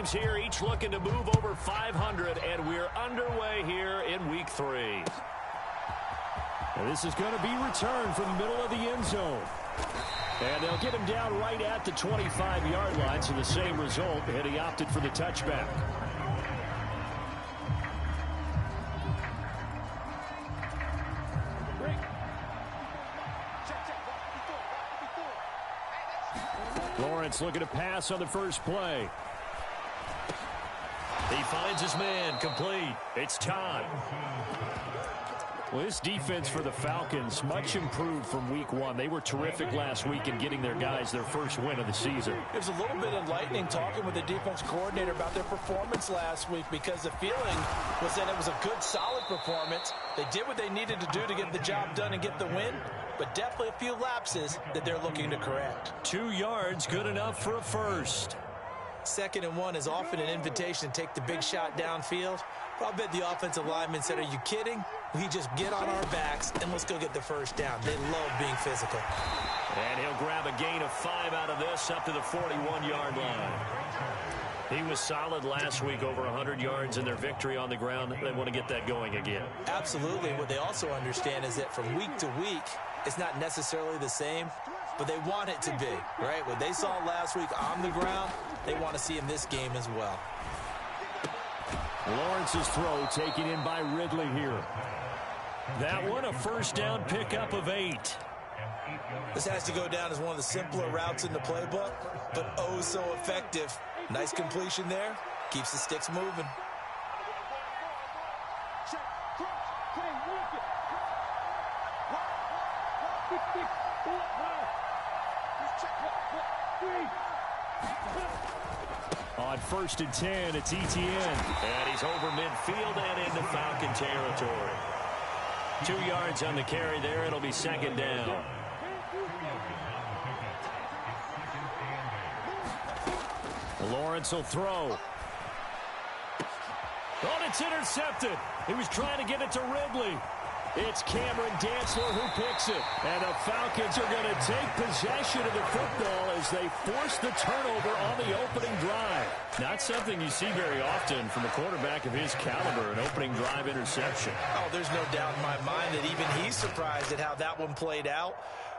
Here, each looking to move over 500, and we're underway here in week 3. And this is going to be returned from the middle of the end zone. And they'll get him down right at the 25-yard line, so the same result, and he opted for the touchback. Lawrence looking to pass on the first play. He finds his man, complete. It's Todd. Well, this defense for the Falcons, much improved from week 1. They were terrific last week in getting their guys their first win of the season. It was a little bit enlightening talking with the defense coordinator about their performance last week, because the feeling was that it was a good, solid performance. They did what they needed to do to get the job done and get the win, but definitely a few lapses that they're looking to correct. 2 yards, good enough for a first. 2nd and 1 is often an invitation to take the big shot downfield. But I bet the offensive lineman said, are you kidding? We just get on our backs and let's go get the first down. They love being physical. And he'll grab a gain of 5 out of this up to the 41-yard line. He was solid last week, over 100 yards in their victory on the ground. They want to get that going again. Absolutely. What they also understand is that from week to week, it's not necessarily the same, but they want it to be, right? What they saw last week on the ground, they want to see in this game as well. Lawrence's throw taken in by Ridley here. That one, a first down pickup of 8. This has to go down as one of the simpler routes in the playbook, but oh so effective. Nice completion there. Keeps the sticks moving. On 1st and 10, it's ETN. And he's over midfield and into Falcon territory. 2 yards on the carry there. It'll be 2nd down. Lawrence will throw. Oh, it's intercepted. He was trying to get it to Ridley. It's Cameron Dantzler who picks it. And the Falcons are going to take possession of the football as they force the turnover on the opening drive. Not something you see very often from a quarterback of his caliber, an opening drive interception. Oh, there's no doubt in my mind that even he's surprised at how that one played out.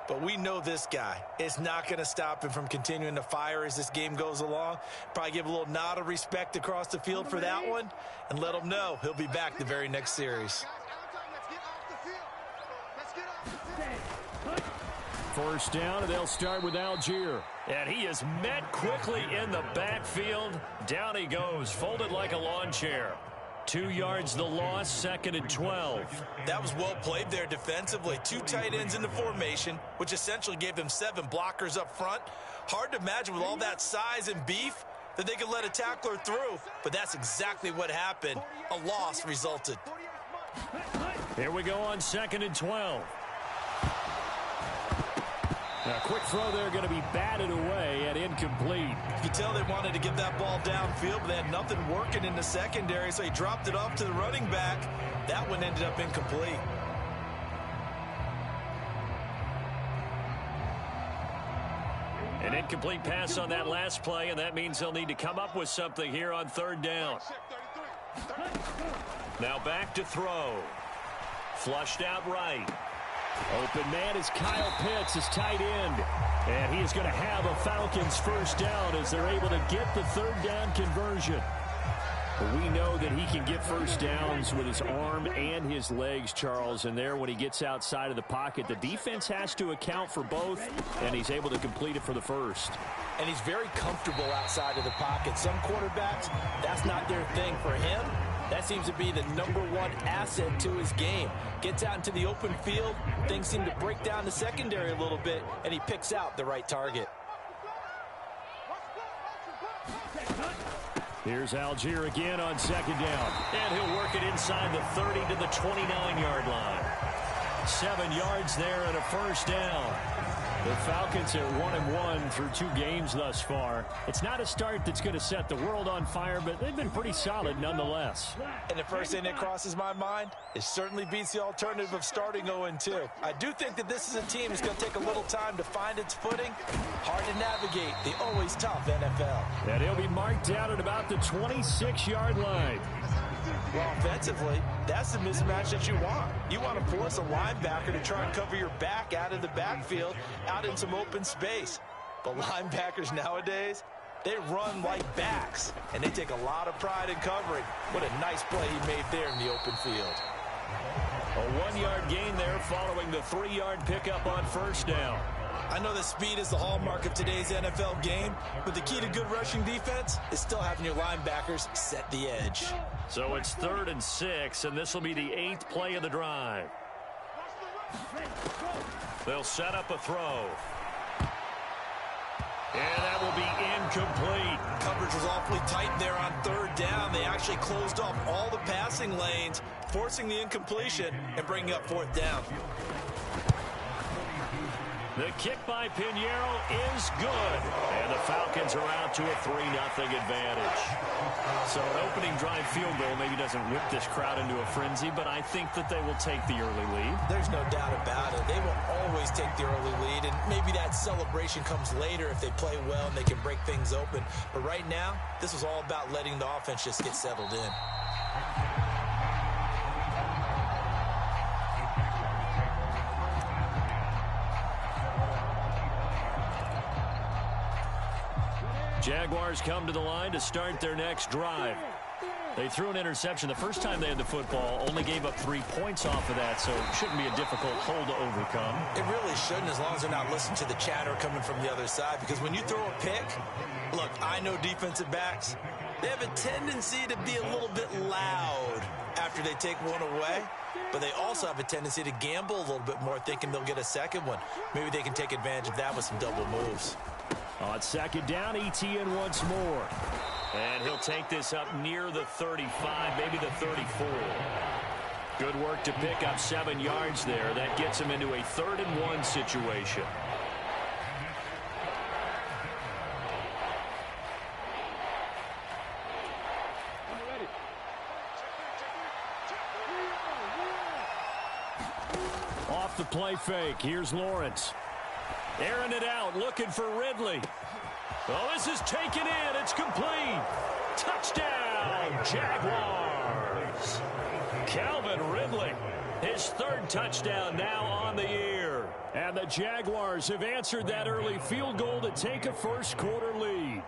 But we know this guy. It's not going to stop him from continuing to fire as this game goes along. Probably give a little nod of respect across the field for that one and let him know he'll be back the very next series. First down, and they'll start with Algier. And he is met quickly in the backfield. Down he goes, folded like a lawn chair. 2 yards the loss, 2nd and 12. That was well played there defensively. 2 tight ends in the formation, which essentially gave them 7 blockers up front. Hard to imagine with all that size and beef that they could let a tackler through, but that's exactly what happened. A loss resulted. Here we go on 2nd and 12. A quick throw there, going to be batted away and incomplete. You can tell they wanted to get that ball downfield, but they had nothing working in the secondary, so he dropped it off to the running back. That one ended up incomplete. An incomplete pass on that last play, and that means they'll need to come up with something here on 3rd down. Now back to throw. Flushed out right. Open man is Kyle Pitts, his tight end. And he is going to have a Falcons first down as they're able to get the 3rd down conversion. But we know that he can get first downs with his arm and his legs, Charles. And there, when he gets outside of the pocket, the defense has to account for both, and he's able to complete it for the first. And he's very comfortable outside of the pocket. Some quarterbacks, that's not their thing. For him, that seems to be the #1 asset to his game. Gets out into the open field. Things seem to break down the secondary a little bit, and he picks out the right target. Here's Algier again on 2nd down. And he'll work it inside the 30 to the 29-yard line. 7 yards there and a first down. The Falcons are 1-1 through 2 games thus far. It's not a start that's going to set the world on fire, but they've been pretty solid nonetheless. And the first thing that crosses my mind, it certainly beats the alternative of starting 0-2. I do think that this is a team that's going to take a little time to find its footing. Hard to navigate the always tough NFL. And he'll be marked down at about the 26-yard line. Well, offensively, that's the mismatch that you want. You want to force a linebacker to try and cover your back out of the backfield, out in some open space. But linebackers nowadays, they run like backs, and they take a lot of pride in covering. What a nice play he made there in the open field. A 1-yard gain there following the 3-yard pickup on first down. I know that speed is the hallmark of today's NFL game, but the key to good rushing defense is still having your linebackers set the edge. So it's 3rd and 6, and this will be the 8th play of the drive. They'll set up a throw. And that will be incomplete. Coverage was awfully tight there on 3rd down. They actually closed off all the passing lanes, forcing the incompletion and bringing up 4th down. The kick by Pinheiro is good. And the Falcons are out to a 3-0 advantage. So an opening drive field goal maybe doesn't whip this crowd into a frenzy, but I think that they will take the early lead. There's no doubt about it. They will always take the early lead, and maybe that celebration comes later if they play well and they can break things open. But right now, this was all about letting the offense just get settled in. Jaguars come to the line to start their next drive. They threw an interception the first time they had the football, only gave up 3 points off of that, so it shouldn't be a difficult hole to overcome. It really shouldn't, as long as they're not listening to the chatter coming from the other side, because when you throw a pick, look, I know defensive backs, they have a tendency to be a little bit loud after they take one away, but they also have a tendency to gamble a little bit more, thinking they'll get a second one. Maybe they can take advantage of that with some double moves. On 2nd down, ETN once more. And he'll take this up near the 35, maybe the 34. Good work to pick up 7 yards there. That gets him into a 3rd and 1 situation. Off the play fake. Here's Lawrence. Airing it out, looking for Ridley. Oh, this is taken in. It's complete. Touchdown, Jaguars. Calvin Ridley, his 3rd touchdown now on the year. And the Jaguars have answered that early field goal to take a first-quarter lead.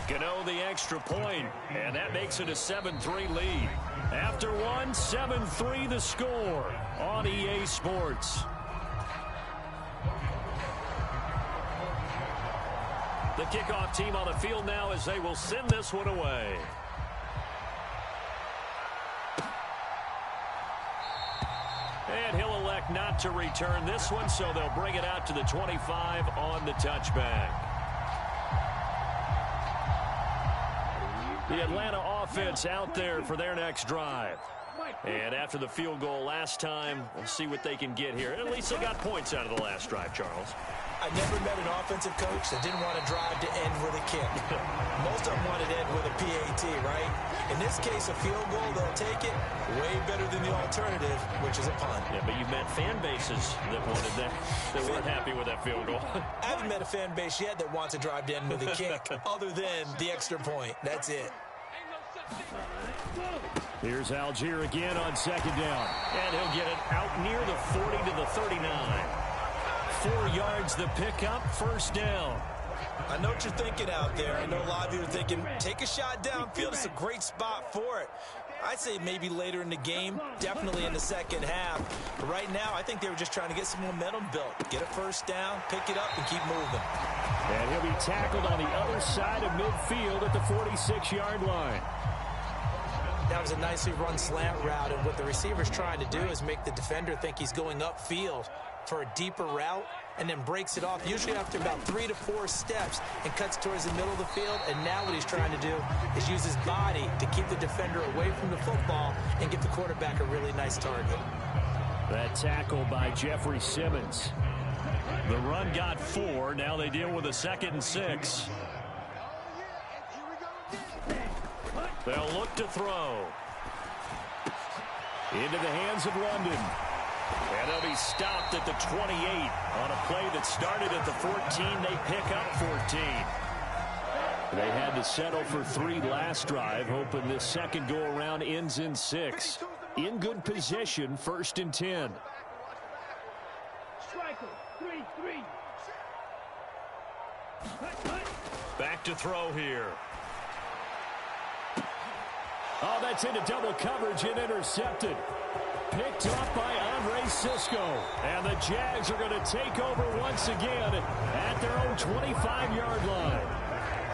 Gano the extra point, and that makes it a 7-3 lead. After one, 7-3 the score on EA Sports. The kickoff team on the field now as they will send this one away. And he'll elect not to return this one, so they'll bring it out to the 25 on the touchback. The Atlanta offense out there for their next drive. And after the field goal last time, we'll see what they can get here. At least they got points out of the last drive, Charles. I never met an offensive coach that didn't want to drive to end with a kick. Most of them wanted to end with a PAT, right? In this case, a field goal, they'll take it. Way better than the alternative, which is a punt. Yeah, but you've met fan bases that wanted that, that weren't happy with that field goal. I haven't met a fan base yet that wants to drive to end with a kick, other than the extra point. That's it. Here's Algier again on 2nd down. And he'll get it out near the 40 to the 39. 4 yards the pickup, 1st down. I know what you're thinking out there. I know a lot of you are thinking, take a shot downfield. It's a great spot for it. I'd say maybe later in the game, definitely in the second half. But right now, I think they were just trying to get some momentum built. Get a 1st down, pick it up, and keep moving. And he'll be tackled on the other side of midfield at the 46-yard line. That was a nicely run slant route, and what the receiver's trying to do is make the defender think he's going upfield for a deeper route, and then breaks it off, usually after about 3 to 4 steps, and cuts towards the middle of the field. And now what he's trying to do is use his body to keep the defender away from the football and give the quarterback a really nice target. That tackle by Jeffrey Simmons. The run got 4. Now they deal with a 2nd and 6. They'll look to throw. Into the hands of London. And they'll be stopped at the 28 on a play that started at the 14. They pick up 14. They had to settle for 3 last drive, hoping this second go-around ends in 6. In good position, 1st and 10. Back to throw here. Oh, that's into double coverage and intercepted. Picked up by Andre Cisco. And the Jags are going to take over once again at their own 25-yard line.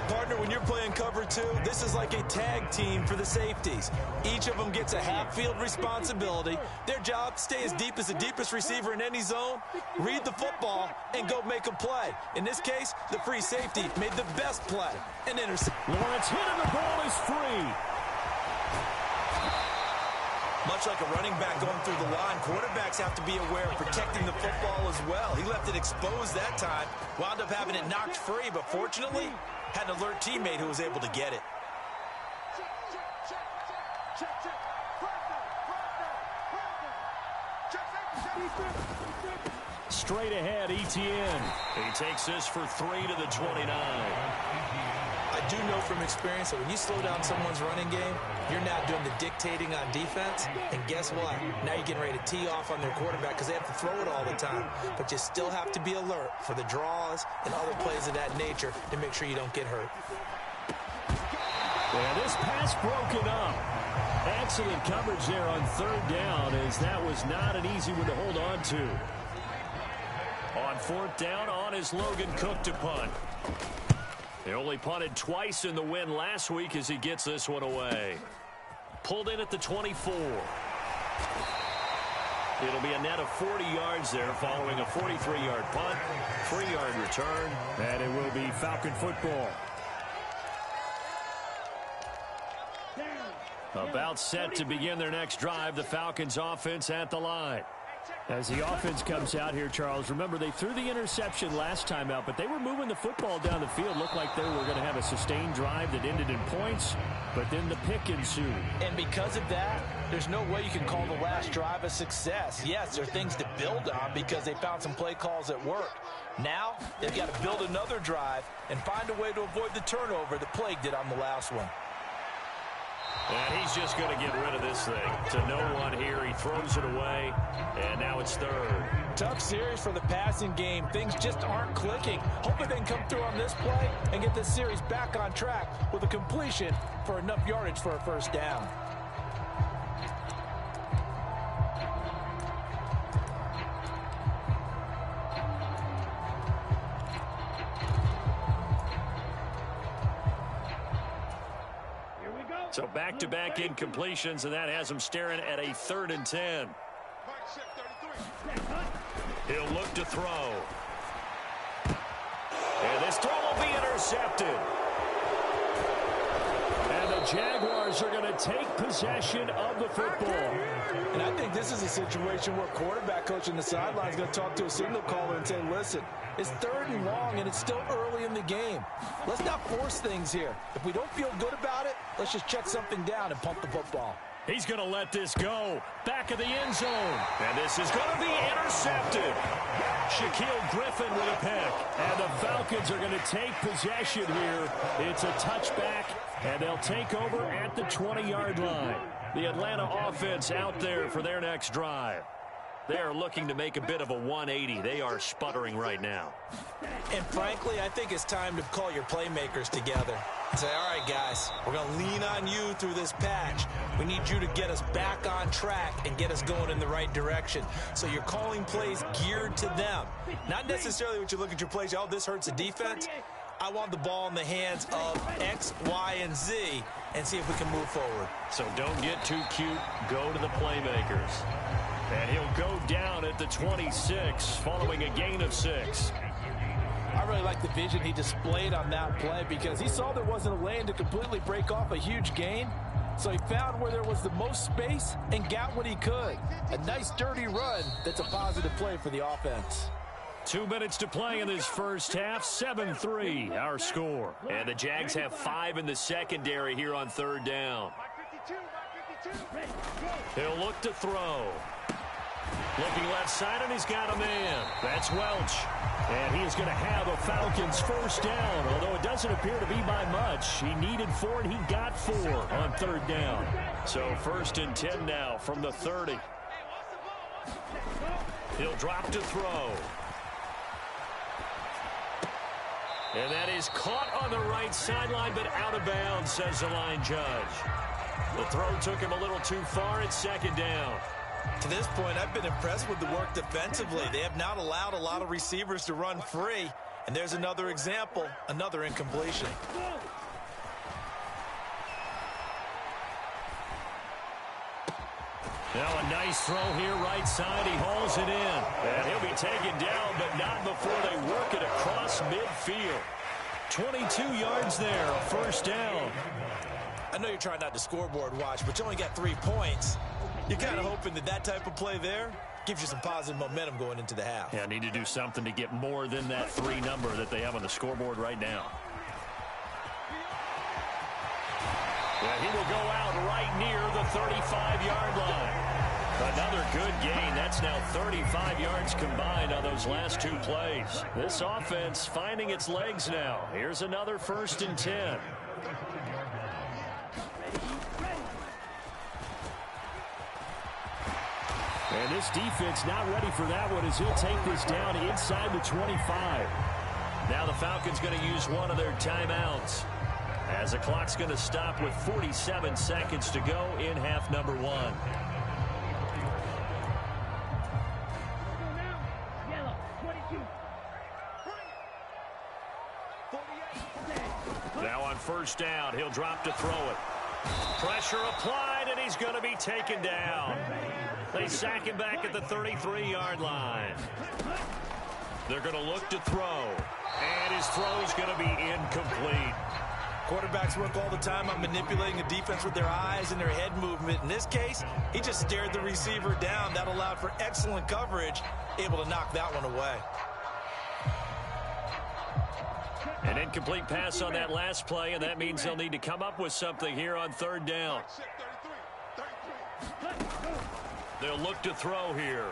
Partner, when you're playing cover 2, this is like a tag team for the safeties. Each of them gets a half-field responsibility. Their job, stay as deep as the deepest receiver in any zone, read the football, and go make a play. In this case, the free safety made the best play. An interception. Lawrence hit and the ball is free. Much like a running back going through the line, quarterbacks have to be aware of protecting the football as well. He left it exposed that time, wound up having it knocked free, but fortunately, had an alert teammate who was able to get it. Straight ahead, Etienne. He takes this for 3 to the 29. I do know from experience that when you slow down someone's running game, you're now doing the dictating on defense. And guess what? Now you're getting ready to tee off on their quarterback because they have to throw it all the time. But you still have to be alert for the draws and other plays of that nature to make sure you don't get hurt. And this pass broken up. Excellent coverage there on 3rd down, as that was not an easy one to hold on to. On 4th down, on is Logan Cook to punt. They only punted twice in the win last week as he gets this one away. Pulled in at the 24. It'll be a net of 40 yards there following a 43-yard punt, 3-yard return. And it will be Falcon football. About set to begin their next drive, the Falcons offense at the line. As the offense comes out here, Charles, remember they threw the interception last time out, but they were moving the football down the field. Looked like they were going to have a sustained drive that ended in points, but then the pick ensued. And because of that, there's no way you can call the last drive a success. Yes, there are things to build on because they found some play calls that worked. Now, they've got to build another drive and find a way to avoid the turnover that plagued it on the last one. And he's just going to get rid of this thing to no one here. He throws it away, and now it's 3rd. Tough series for the passing game. Things just aren't clicking. Hoping they can come through on this play and get this series back on track with a completion for enough yardage for a 1st down. So back-to-back incompletions, and that has him staring at a 3rd and 10. He'll look to throw. And this throw will be intercepted. And the Jaguars are going to take possession of the football. And I think this is a situation where quarterback coach on the sideline is going to talk to a signal caller and say, listen, it's 3rd and long, and it's still early in the game. Let's not force things here. If we don't feel good about it, let's just check something down and pump the football. He's going to let this go. Back of the end zone. And this is going to be intercepted. Shaquille Griffin with a pick. And the Falcons are going to take possession here. It's a touchback, and they'll take over at the 20-yard line. The Atlanta offense out there for their next drive. They are looking to make a bit of a 180. They are sputtering right now. And frankly, I think it's time to call your playmakers together and say, all right, guys, we're going to lean on you through this patch. We need you to get us back on track and get us going in the right direction. So you're calling plays geared to them. Not necessarily what you look at your plays, oh, this hurts the defense. I want the ball in the hands of X, Y, and Z and see if we can move forward. So don't get too cute. Go to the playmakers. And he'll go down at the 26 following a gain of 6. I really like the vision he displayed on that play because he saw there wasn't a lane to completely break off a huge gain. So he found where there was the most space and got what he could. A nice dirty run that's a positive play for the offense. 2 minutes to play in this first half. 7-3 our score. And the Jags have 5 in the secondary here on third down. He'll look to throw. Looking left side, and he's got a man. That's Welch. And he is going to have a Falcons first down, although it doesn't appear to be by much. He needed 4, and he got 4 on third down. So first and 10 now from the 30. He'll drop to throw. And that is caught on the right sideline, but out of bounds, says the line judge. The throw took him a little too far. It's second down. To this point, I've been impressed with the work defensively. They have not allowed a lot of receivers to run free. And there's another example, another incompletion. Now a nice throw here, right side. He hauls it in. And he'll be taken down, but not before they work it across midfield. 22 yards there, a first down. I know you're trying not to scoreboard watch, but you only got 3 points. You're kind of hoping that that type of play there gives you some positive momentum going into the half. Yeah, need to do something to get more than that 3 number that they have on the scoreboard right now. Yeah, he will go out right near the 35-yard line. Another good gain. That's now 35 yards combined on those last 2 plays. This offense finding its legs now. Here's another first and 10. And this defense not ready for that one as he'll take this down inside the 25. Now the Falcons going to use one of their timeouts, as the clock's going to stop with 47 seconds to go in half number 1. Now on first down, he'll drop to throw it. Pressure applied, and he's going to be taken down. They sack him back at the 33-yard line. They're going to look to throw, and his throw is going to be incomplete. Quarterbacks work all the time on manipulating the defense with their eyes and their head movement. In this case, he just stared the receiver down. That allowed for excellent coverage, able to knock that one away. An incomplete pass on that last play, and that means they'll need to come up with something here on third down. They'll look to throw here.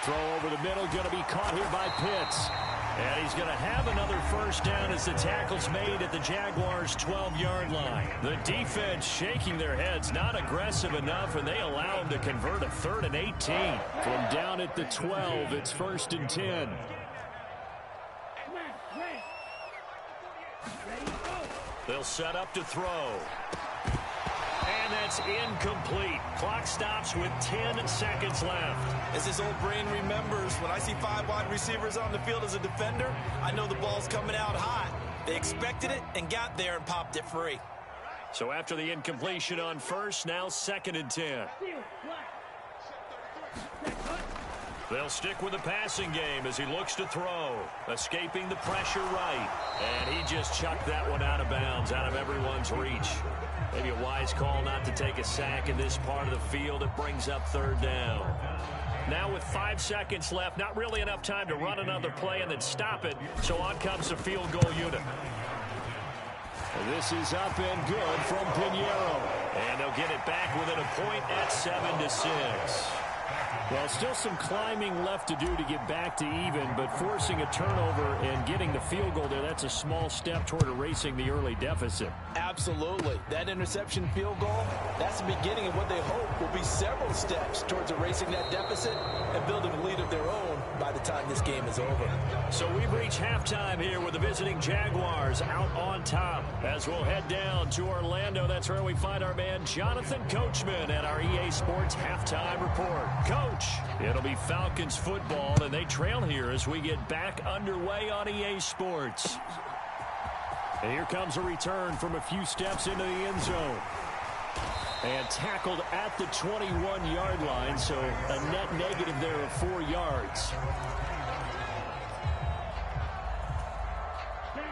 Throw over the middle, going to be caught here by Pitts. And he's going to have another first down as the tackle's made at the Jaguars' 12-yard line. The defense shaking their heads, not aggressive enough, and they allow him to convert a 3rd and 18. From down at the 12, it's 1st and 10. They'll set up to throw. And that's incomplete. Clock stops with 10 seconds left. As his old brain remembers, when I see 5 wide receivers on the field as a defender, I know the ball's coming out hot. They expected it and got there and popped it free. So after the incompletion on first, now 2nd and 10. They'll stick with the passing game as he looks to throw. Escaping the pressure right. And he just chucked that one out of bounds, out of everyone's reach. Maybe a wise call not to take a sack in this part of the field. It brings up third down. Now with 5 seconds left, not really enough time to run another play and then stop it. So on comes the field goal unit. This is up and good from Pinheiro. And they'll get it back within a point at 7-6. Well, still some climbing left to do to get back to even, but forcing a turnover and getting the field goal there, that's a small step toward erasing the early deficit. Absolutely. That interception field goal, that's the beginning of what they hope will be several steps towards erasing that deficit and building a lead of their own by the time this game is over. So we've reached halftime here with the visiting Jaguars out on top. As we'll head down to Orlando, that's where we find our man Jonathan Coachman at our EA Sports Halftime Report. Coach, it'll be Falcons football, and they trail here as we get back underway on EA Sports. And here comes a return from a few steps into the end zone. And tackled at the 21-yard line, so a net negative there of 4 yards.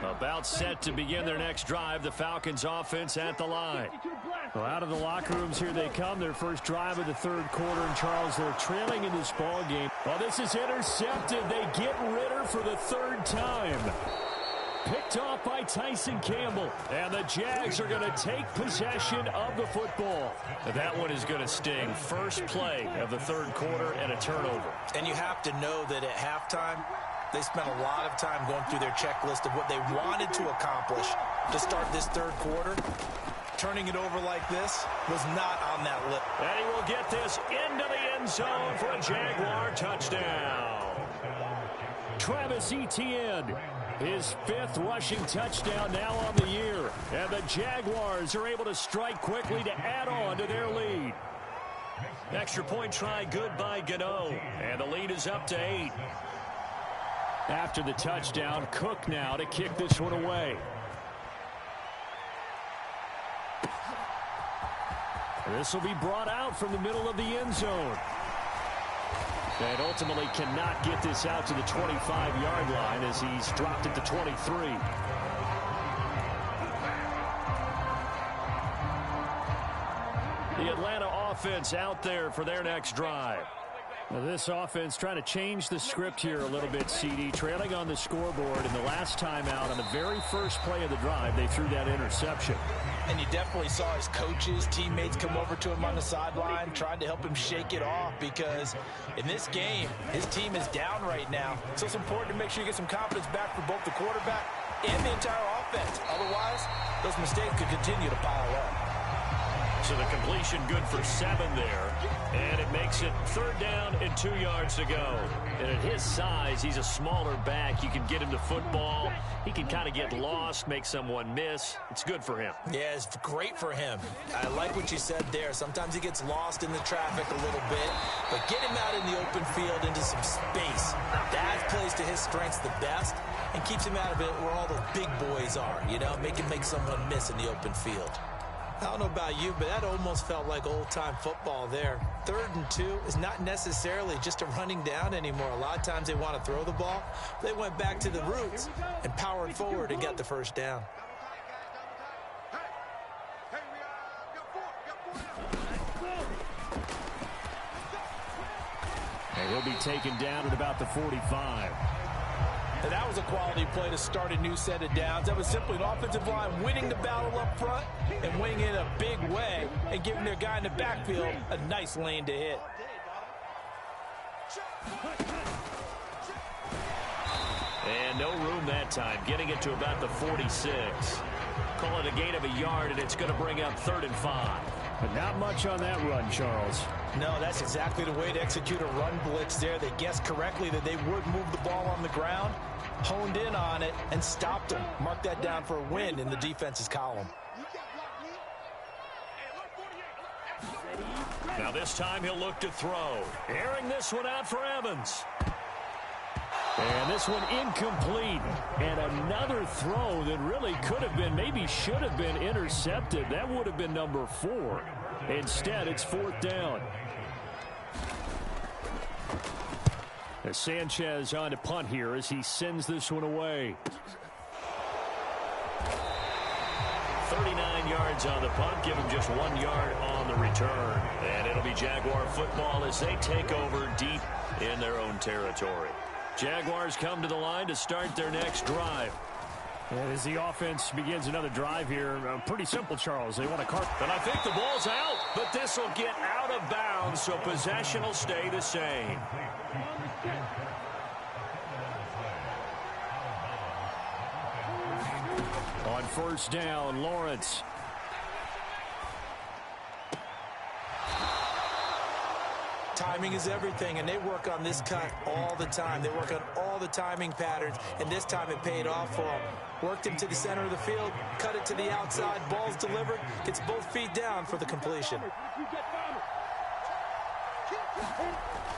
About set to begin their next drive, the Falcons offense at the line. Well, out of the locker rooms here they come. Their first drive of the third quarter. And, Charles, they're trailing in this ball game. Well, this is intercepted. They get Ritter for the third time. Picked off by Tyson Campbell. And the Jags are going to take possession of the football. That one is going to sting. First play of the third quarter and a turnover. And you have to know that at halftime, they spent a lot of time going through their checklist of what they wanted to accomplish to start this third quarter. Turning it over like this was not on that list. And he will get this into the end zone for a Jaguar touchdown. Travis Etienne, his 5th rushing touchdown now on the year. And the Jaguars are able to strike quickly to add on to their lead. Extra point try good by Gano. And the lead is up to 8. After the touchdown, Cook now to kick this one away. This will be brought out from the middle of the end zone. And ultimately cannot get this out to the 25-yard line as he's dropped it to 23. The Atlanta offense out there for their next drive. Well, this offense trying to change the script here a little bit, CD. Trailing on the scoreboard, and the last time out on the very first play of the drive, they threw that interception. And you definitely saw his coaches, teammates come over to him on the sideline, trying to help him shake it off, because in this game, his team is down right now. So it's important to make sure you get some confidence back for both the quarterback and the entire offense. Otherwise, those mistakes could continue to pile up. So the completion good for 7 there. And it makes it 3rd down and 2 yards to go. And at his size, he's a smaller back. You can get him the football. He can kind of get lost, make someone miss. It's good for him. Yeah, it's great for him. I like what you said there. Sometimes he gets lost in the traffic a little bit. But get him out in the open field into some space. That plays to his strengths the best and keeps him out of it where all the big boys are. You know, make someone miss in the open field. I don't know about you, but that almost felt like old-time football there. 3rd and 2 is not necessarily just a running down anymore. A lot of times they want to throw the ball. They went back to the roots and powered forward and got the first down. And he'll be taken down at about the 45. And that was a quality play to start a new set of downs. That was simply an offensive line winning the battle up front and winning it in a big way and giving their guy in the backfield a nice lane to hit. And no room that time, getting it to about the 46. Call it a gain of a yard, and it's going to bring up 3rd and 5. But not much on that run, Charles. No, that's exactly the way to execute a run blitz there. They guessed correctly that they would move the ball on the ground, honed in on it, and stopped them. Mark that down for a win in the defense's column. Now this time he'll look to throw. Airing this one out for Evans. And this one incomplete. And another throw that really could have been, maybe should have been intercepted. That would have been number 4. Instead, it's 4th down. As Sanchez on to punt here as he sends this one away. 39 yards on the punt, give him just 1 yard on the return. And it'll be Jaguar football as they take over deep in their own territory. Jaguars come to the line to start their next drive. As the offense begins another drive here, pretty simple, Charles. They want to carve. But I think the ball's out, but this will get out of bounds, so possession will stay the same. On 1st down, Lawrence. Timing is everything, and they work on this cut all the time. They work on all the timing patterns, and this time it paid off for them. Worked him to the center of the field, cut it to the outside, ball's delivered, gets both feet down for the completion.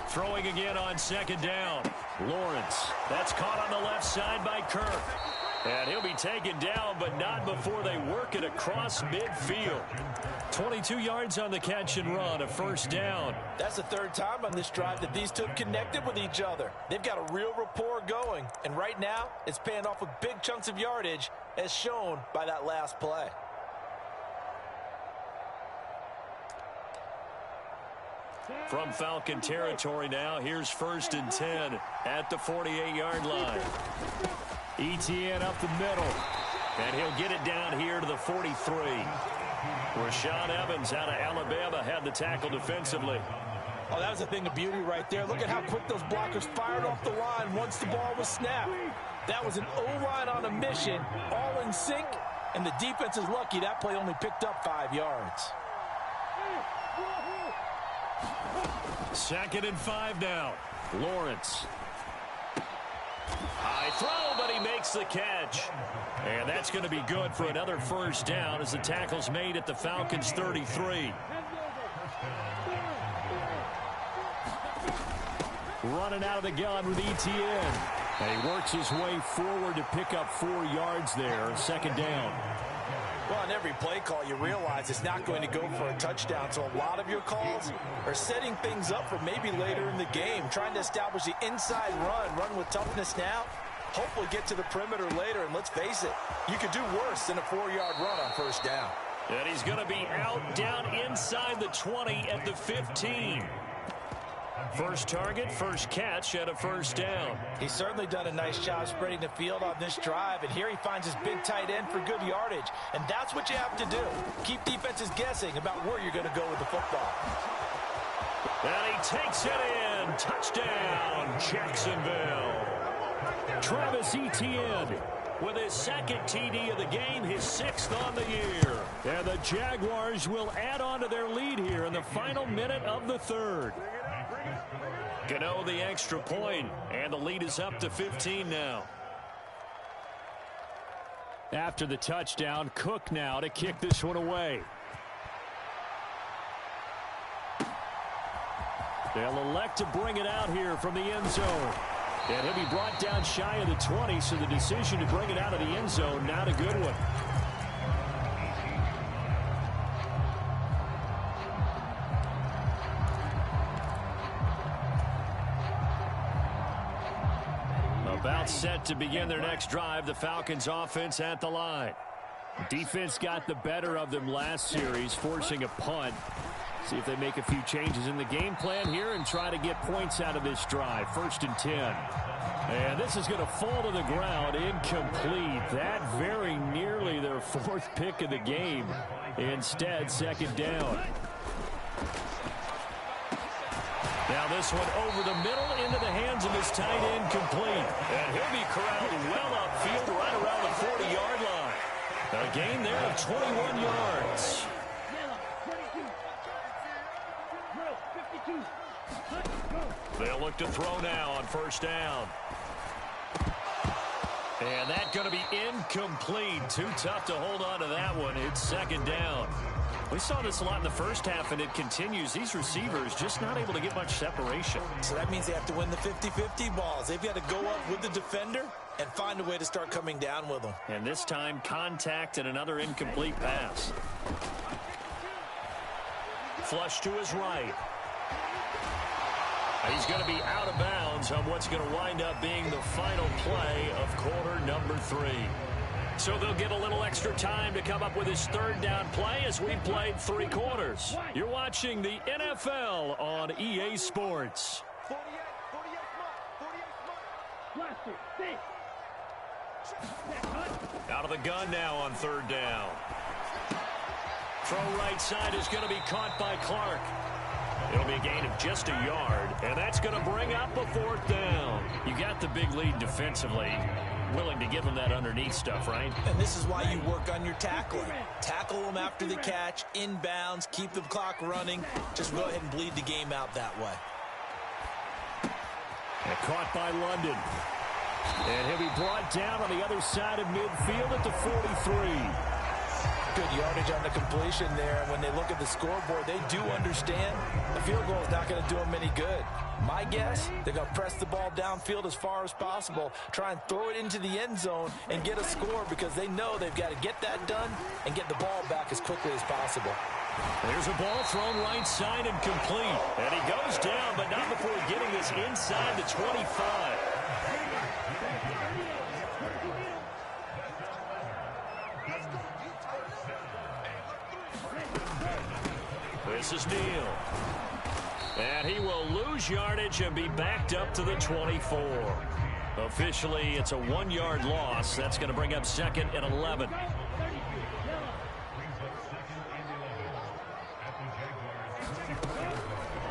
Throwing again on 2nd down. Lawrence. That's caught on the left side by Kirk. And he'll be taken down, but not before they work it across midfield. 22 yards on the catch and run, a 1st down. That's the 3rd time on this drive that these two connected with each other. They've got a real rapport going, and right now it's paying off with big chunks of yardage as shown by that last play. From Falcon territory now, here's 1st and 10 at the 48-yard line. ETN up the middle. And he'll get it down here to the 43. Rashaan Evans out of Alabama had the tackle defensively. Oh, that was a thing of beauty right there. Look at how quick those blockers fired off the line once the ball was snapped. That was an O-line on a mission, all in sync, and the defense is lucky that play only picked up 5 yards. 2nd and 5 now. Lawrence. High throw, but he makes the catch. And that's going to be good for another 1st down as the tackle's made at the Falcons' 33. Running out of the gun with ETN. And he works his way forward to pick up 4 yards there. 2nd down. Well, on every play call, you realize it's not going to go for a touchdown. So a lot of your calls are setting things up for maybe later in the game, trying to establish the inside run with toughness now, hopefully get to the perimeter later. And let's face it, you could do worse than a 4-yard run on 1st down. And he's going to be out down inside the 20 at the 15. First target, first catch at a 1st down. He's certainly done a nice job spreading the field on this drive, and here he finds his big tight end for good yardage. And that's what you have to do. Keep defenses guessing about where you're going to go with the football. And he takes it in. Touchdown, Jacksonville. Travis Etienne with his 2nd TD of the game, his 6th on the year. And the Jaguars will add on to their lead here in the final minute of the 3rd. Gano the extra point, and the lead is up to 15 now. After the touchdown, Cook now to kick this one away. They'll elect to bring it out here from the end zone. And he'll be brought down shy of the 20, so the decision to bring it out of the end zone, not a good one. About set to begin their next drive, the Falcons offense at the line. Defense got the better of them last series, forcing a punt. See if they make a few changes in the game plan here and try to get points out of this drive. 1st and 10. And this is going to fall to the ground, incomplete. That very nearly their 4th pick of the game. Instead, 2nd down. Now this one over the middle into the hands of his tight end, complete. And he'll be corralled well upfield right around the 40-yard line. A gain there of 21 yards. They'll look to throw now on 1st down. And that's going to be incomplete. Too tough to hold on to that one. It's 2nd down. We saw this a lot in the 1st half, and it continues. These receivers just not able to get much separation. So that means they have to win the 50-50 balls. They've got to go up with the defender and find a way to start coming down with them. And this time, contact and another incomplete pass. Flush to his right. He's going to be out of bounds on what's going to wind up being the final play of quarter number 3. So they'll get a little extra time to come up with his 3rd down play as we played 3 quarters. You're watching the NFL on EA Sports. Out of the gun now on 3rd down. Throw right side is going to be caught by Clark. It'll be a gain of just a yard, and that's going to bring up a 4th down. You got the big lead defensively. Willing to give them that underneath stuff, right? And this is why you work on your tackling. Tackle them after the catch, inbounds, keep the clock running. Just go ahead and bleed the game out that way. And caught by London. And he'll be brought down on the other side of midfield at the 43. Good yardage on the completion there. And when they look at the scoreboard, they do understand the field goal is not going to do them any good. My guess, they're going to press the ball downfield as far as possible, try and throw it into the end zone and get a score because they know they've got to get that done and get the ball back as quickly as possible. There's a ball thrown right side and complete. And he goes down, but not before getting this inside the 25. This is Neal. And he will lose yardage and be backed up to the 24. Officially, it's a 1-yard loss. That's going to bring up 2nd and 11.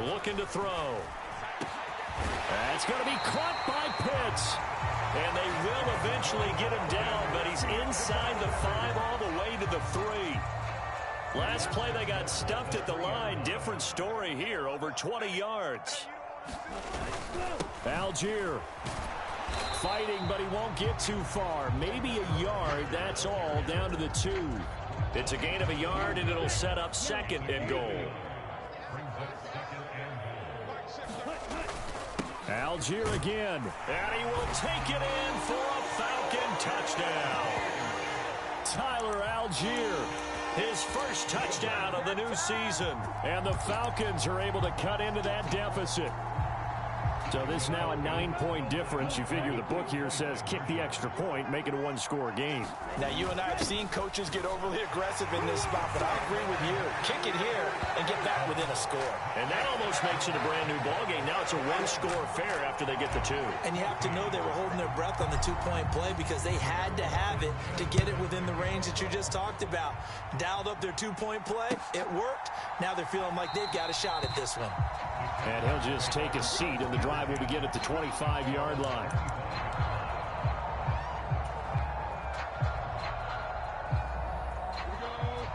Looking to throw. That's going to be caught by Pitts. And they will eventually get him down, but he's inside the 5 all the way to the 3. Last play, they got stuffed at the line. Different story here, over 20 yards. Algier fighting, but he won't get too far. Maybe a yard, that's all, down to the 2. It's a gain of a yard, and it'll set up 2nd and goal. Algier again, and he will take it in for a Falcon touchdown. Tyler Algier, his first touchdown of the new season, and the Falcons are able to cut into that deficit. So this is now a 9-point difference. You figure the book here says kick the extra point, make it a 1-score game. Now, you and I have seen coaches get overly aggressive in this spot, but I agree with you. Kick it here and get back within a score. And that almost makes it a brand-new ballgame. Now it's a 1-score affair after they get the 2. And you have to know they were holding their breath on the 2-point play because they had to have it to get it within the range that you just talked about. Dialed up their 2-point play. It worked. Now they're feeling like they've got a shot at this one. And he'll just take a seat, and the drive will begin at the 25-yard line.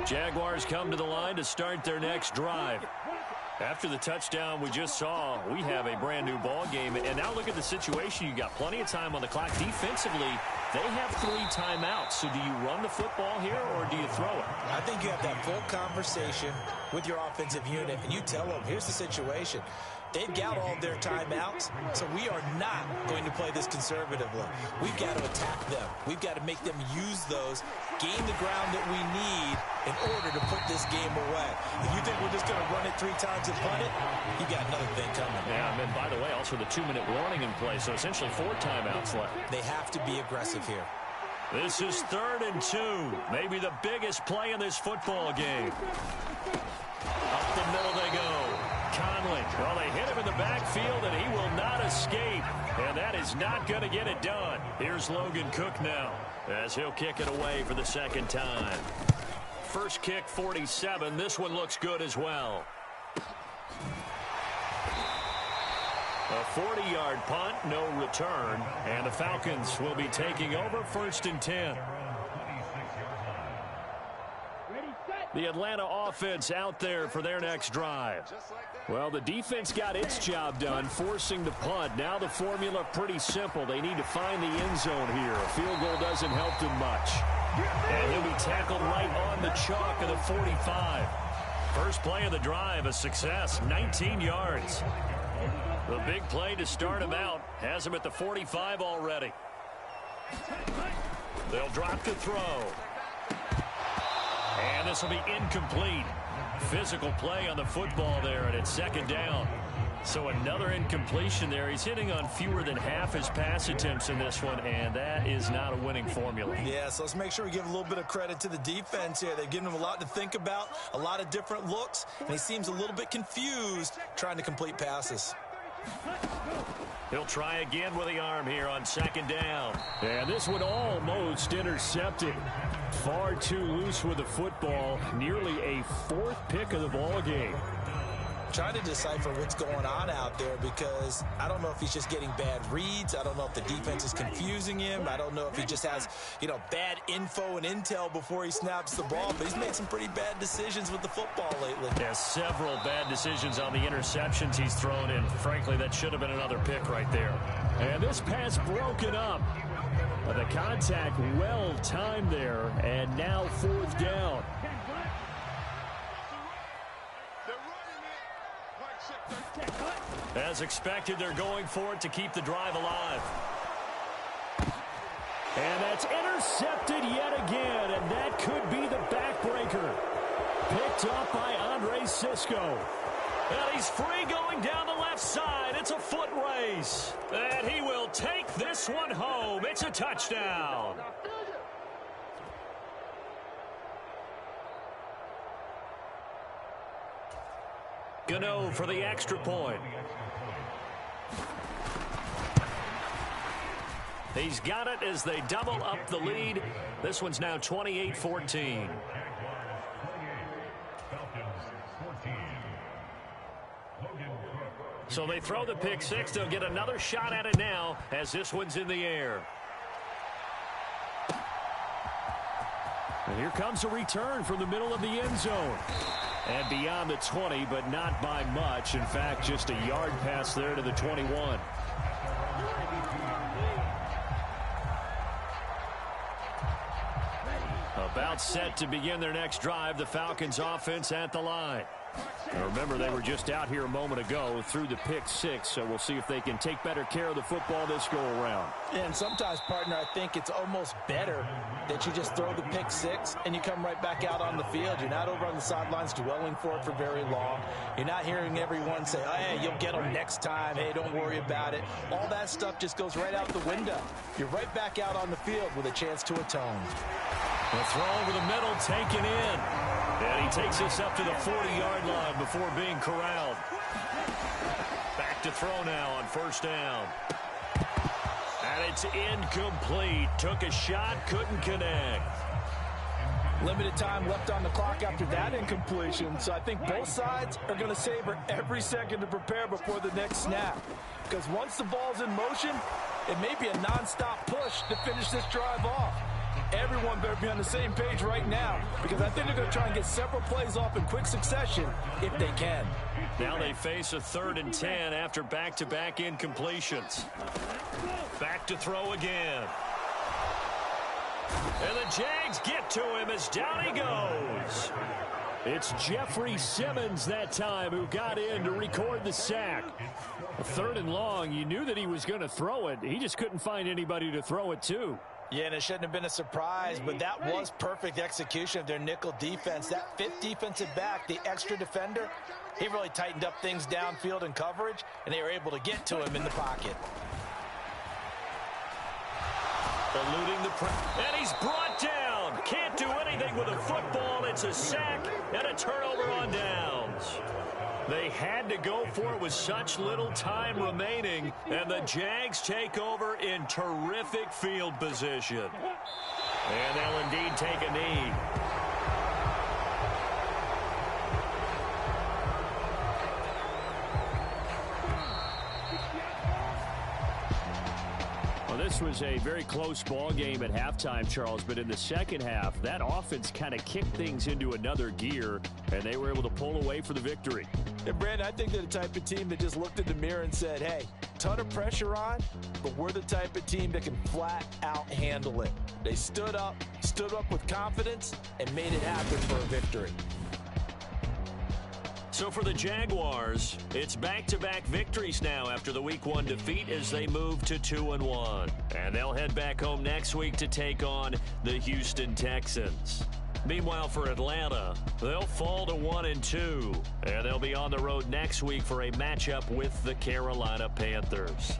Jaguars come to the line to start their next drive. After the touchdown we just saw, we have a brand-new ball game. And now look at the situation. You got plenty of time on the clock. Defensively, they have 3 timeouts. So do you run the football here or do you throw it? I think you have that full conversation with your offensive unit, and you tell them, here's the situation. They've got all their timeouts, so we are not going to play this conservatively. We've got to attack them. We've got to make them use those, gain the ground that we need in order to put this game away. If you think we're just going to run it 3 times and punt it, you got another thing coming. Yeah, and then, by the way, also the 2-minute warning in play, so essentially 4 timeouts left. They have to be aggressive here. This is 3rd and 2, maybe the biggest play in this football game. Up the middle they go. Conley, well, they hit him in the backfield, and he will not escape. And that is not going to get it done. Here's Logan Cook now, as he'll kick it away for the 2nd time. First kick, 47. This one looks good as well. A 40-yard punt, no return. And the Falcons will be taking over 1st and 10. The Atlanta offense out there for their next drive. Well, the defense got its job done, forcing the punt. Now the formula pretty simple. They need to find the end zone here. A field goal doesn't help them much. And he'll be tackled right on the chalk of the 45. First play of the drive, a success, 19 yards. The big play to start him out has him at the 45 already. They'll drop to throw. And this will be incomplete. Physical play on the football there, and it's 2nd down. So another incompletion there. He's hitting on fewer than half his pass attempts in this one, and that is not a winning formula. Yeah, so let's make sure we give a little bit of credit to the defense here. They've given him a lot to think about, a lot of different looks, and he seems a little bit confused trying to complete passes. He'll try again with the arm here on 2nd down. And this one almost intercepted. Far too loose with the football. Nearly a 4th pick of the ball game. Trying to decipher what's going on out there because I don't know if he's just getting bad reads. I don't know if the defense is confusing him. I don't know if he just has, bad info and intel before he snaps the ball. But he's made some pretty bad decisions with the football lately. Yeah, several bad decisions on the interceptions he's thrown in. Frankly, that should have been another pick right there. And this pass broken up. The contact well timed there, and now 4th down. As expected, they're going for it to keep the drive alive. And that's intercepted yet again, and that could be the backbreaker. Picked up by Andre Sisco. And he's free going down the left side. It's a foot race. And he will take this one home. It's a touchdown. Gano for the extra point. He's got it as they double up the lead. This one's now 28-14. So they throw the pick six. They'll get another shot at it now as this one's in the air. And here comes a return from the middle of the end zone. And beyond the 20, but not by much. In fact, just a yard pass there to the 21. About set to begin their next drive. The Falcons offense at the line. And remember, they were just out here a moment ago through the pick six, so we'll see if they can take better care of the football this go-around. And sometimes, partner, I think it's almost better that you just throw the pick six and you come right back out on the field. You're not over on the sidelines dwelling for it for very long. You're not hearing everyone say, oh, hey, you'll get them next time. Hey, don't worry about it. All that stuff just goes right out the window. You're right back out on the field with a chance to atone. The throw over the middle, taken in. And he takes this up to the 40-yard line before being corralled. Back to throw now on first down. And it's incomplete. Took a shot, couldn't connect. Limited time left on the clock after that incompletion. So I think both sides are going to savor every second to prepare before the next snap. Because once the ball's in motion, it may be a nonstop push to finish this drive off. Everyone better be on the same page right now, because I think they're going to try and get several plays off in quick succession if they can. Now they face a 3rd and 10 after back-to-back incompletions. Back to throw again. And the Jags get to him as down he goes. It's Jeffrey Simmons that time who got in to record the sack. A 3rd and long, you knew that he was going to throw it. He just couldn't find anybody to throw it to. Yeah, and it shouldn't have been a surprise, but that was perfect execution of their nickel defense. That 5th defensive back, the extra defender, he really tightened up things downfield in coverage, and they were able to get to him in the pocket. Eluding the pressure, and he's brought down. Can't do anything with a football. It's a sack and a turnover on downs. They had to go for it with such little time remaining, and the Jags take over in terrific field position. And they'll indeed take a knee. This was a very close ball game at halftime, Charles, but in the second half, that offense kind of kicked things into another gear, and they were able to pull away for the victory. And, Brandon, I think they're the type of team that just looked in the mirror and said, hey, ton of pressure on, but we're the type of team that can flat out handle it. They stood up with confidence, and made it happen for a victory. So for the Jaguars, it's back-to-back victories now after the Week 1 defeat as they move to 2-1. And they'll head back home next week to take on the Houston Texans. Meanwhile, for Atlanta, they'll fall to 1-2. And they'll be on the road next week for a matchup with the Carolina Panthers.